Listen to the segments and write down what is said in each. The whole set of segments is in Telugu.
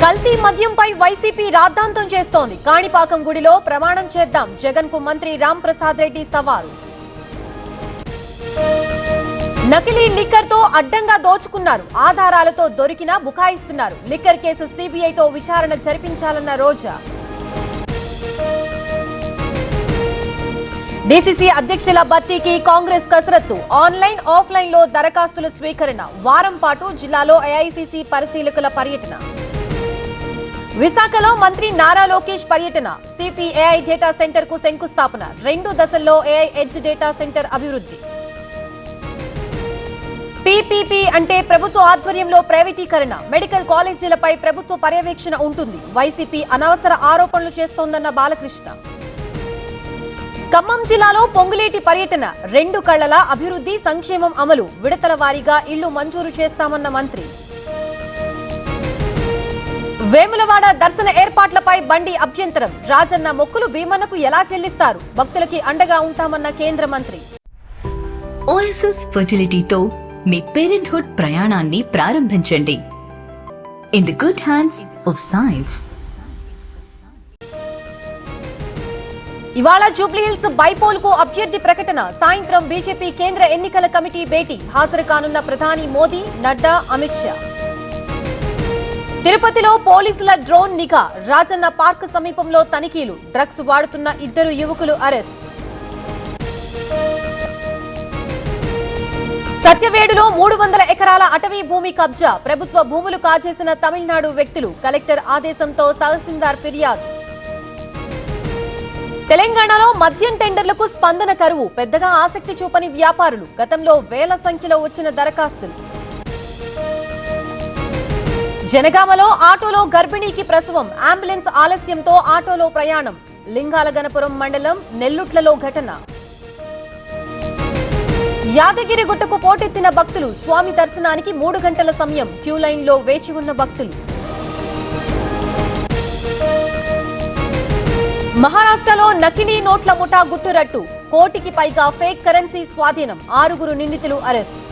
కల్తీ మద్యంపై వైసీపీ రాద్ధాంతం చేస్తోంది. కాణిపాకం గుడిలో ప్రమాణం చేద్దాం, జగన్ కు మంత్రి రామ్ ప్రసాద్ రెడ్డి సవాల్. నకిలీ లిక్కర్ తో అడ్డంగా దోచుకున్నారు, ఆధారాలతో దొరికినా బుకాయిస్తున్నారు. లిక్కర్ కేసు సిబిఐతో విచారణ జరిపించాలన్న రోజా. డీసీసీ అధ్యక్షుల భర్తీకి కాంగ్రెస్ కసరత్తు. ఆన్లైన్ ఆఫ్లైన్ లో దరఖాస్తుల స్వీకరణ. వారం పాటు జిల్లాలో ఏఐసీసీ పరిశీలకుల పర్యటన. విశాఖలో మంత్రి నారా లోకేష్ పర్యటన. సిపిఏఐ డేటా సెంటర్ కు శంకుస్థాపన. 2 దశల్లో ఏఐ ఎడ్జ్ డేటా సెంటర్ అభివృద్ధి. పీపీపీ అంటే ప్రభుత్వ ఆధ్వర్యంలో ప్రైవేటీకరణ. మెడికల్ కాలేజీలపై ప్రభుత్వ పర్యవేక్షణ ఉంటుంది. వైసీపీ అనవసర ఆరోపణలు చేస్తోందన్న బాలకృష్ణ. ఖమ్మం జిల్లాలో పొంగులేటి పర్యటన. 2 కళ్లల అభివృద్ధి సంక్షేమం అమలు. విడతల వారీగా ఇళ్లు మంజూరు చేస్తామన్న మంత్రి. వేములవాడ దర్శన ఏర్పాట్లపై బండి అభ్యంతరం. రాజన్న మొక్కులు భీమన్నకు ఎలా చెల్లిస్తారు? భక్తులకి అండగా ఉంటామన్న కేంద్ర మంత్రి. ఓఎస్ఎస్ ఫర్టిలిటీతో మీ పేరెంట్హుడ్ ప్రయాణాన్ని ప్రారంభించండి. In the good hands of science. ఇవాళ జూబ్లీహిల్స్ బైపోల్ కు అభ్యర్థి ప్రకటన. సాయంత్రం బీజేపీ కేంద్ర ఎన్నికల కమిటీ భేటీ. హాజరు కానున్న ప్రధాని మోదీ, నడ్డా, అమిత్ షా. తిరుపతిలో పోలీసుల డ్రోన్ నిఘా. రాజన్న పార్క్ సమీపంలో తనిఖీలు. డ్రగ్స్ వాడుతున్న 2 యువకులు అరెస్ట్. సత్యవేడులో 300 ఎకరాల అటవీ భూమి కబ్జా. ప్రభుత్వ భూములు కాజేసిన తమిళనాడు వ్యక్తులు. కలెక్టర్ ఆదేశంతో తహసీల్దార్ ఫిర్యాదు. తెలంగాణలో మద్యం టెండర్లకు స్పందన కరువు. పెద్దగా ఆసక్తి చూపని వ్యాపారులు. గతంలో వేల సంఖ్యలో వచ్చిన దరఖాస్తులు. జనగామలో ఆటోలో గర్భిణీకి ప్రసవం. అంబులెన్స్ ఆలస్యంతో ఆటోలో ప్రయాణం. లింగాలగనపురం మండలం నెల్లుట్లలో ఘటన. యాదగిరిగుట్టకు పోటెత్తిన భక్తులు. స్వామి దర్శనానికి 3 గంటల సమయం. క్యూ లైన్ లో వేచి ఉన్న భక్తులు. మహారాష్ట్రలో నకిలీ నోట్ల ముఠా గుట్టురట్టు. 1 కోటికి పైగా ఫేక్ కరెన్సీ స్వాధీనం. 6 నిందితులు అరెస్ట్.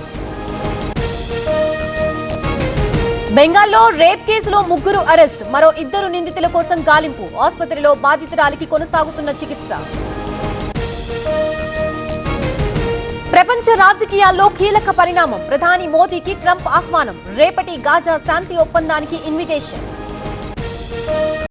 బెంగాల్లో రేప్ కేసులో 3 అరెస్ట్. మరో 2 నిందితుల కోసం గాలింపు. ఆసుపత్రిలో బాధితురాలికి కొనసాగుతున్న చికిత్స. ప్రపంచ రాజకీయాల్లో కీలక పరిణామం. ప్రధాని మోదీకి ట్రంప్ ఆహ్వానం. రేపటి గాజా శాంతి ఒప్పందానికి ఇన్విటేషన్.